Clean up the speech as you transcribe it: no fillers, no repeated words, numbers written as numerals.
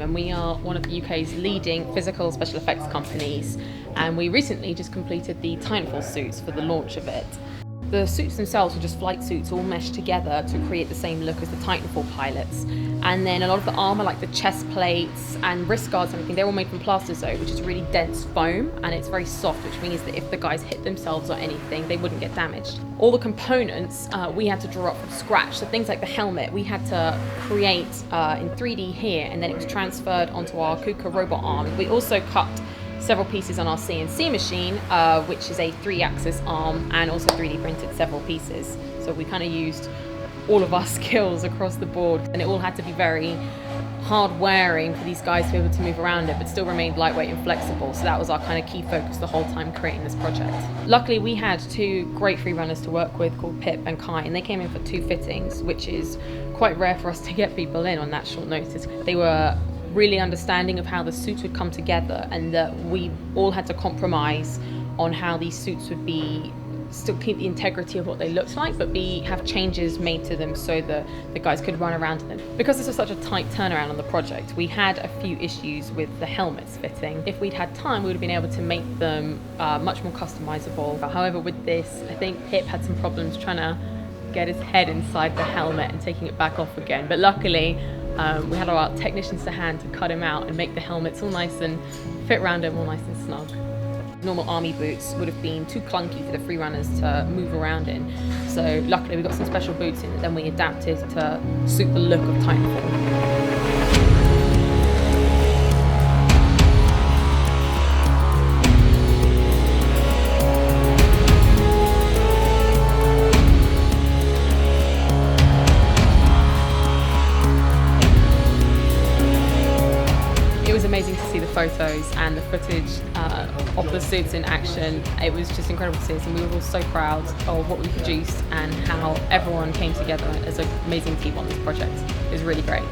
and we are one of the UK's leading physical special effects companies, and we recently just completed the Titanfall suits for the launch of it. The suits themselves were just flight suits all meshed together to create the same look as the Titanfall pilots. And then a lot of the armour, like the chest plates and wrist guards and everything, they're all made from Plastizote, which is really dense foam, and it's very soft, which means that if the guys hit themselves or anything, they wouldn't get damaged. All the components we had to draw up from scratch. So things like the helmet, we had to create in 3D here, and then it was transferred onto our KUKA robot arm. We also cut several pieces on our CNC machine, which is a 3-axis arm, and also 3D printed several pieces. So we kind of used all of our skills across the board, and it all had to be very hard wearing for these guys to be able to move around it, but still remained lightweight and flexible. So that was our kind of key focus the whole time creating this project. Luckily, we had 2 great freerunners to work with called Pip and Kai, and they came in for 2 fittings, which is quite rare for us to get people in on that short notice. They were really understanding of how the suits would come together, and that we all had to compromise on how these suits would be, still keep the integrity of what they looked like, but have changes made to them so that the guys could run around in them. Because this was such a tight turnaround on the project, we had a few issues with the helmets fitting. If we'd had time, we would have been able to make them much more customizable. However, with this, I think Pip had some problems trying to get his head inside the helmet and taking it back off again. But luckily, we had our technicians to hand to cut him out and make the helmets all nice and fit around him all nice and snug. Normal army boots would have been too clunky for the freerunners to move around in. So luckily we got some special boots in that then we adapted to suit the look of Titanfall. It was amazing to see the photos and the footage of the suits in action. It was just incredible to see us, and we were all so proud of what we produced and how everyone came together as an amazing team on this project. It was really great.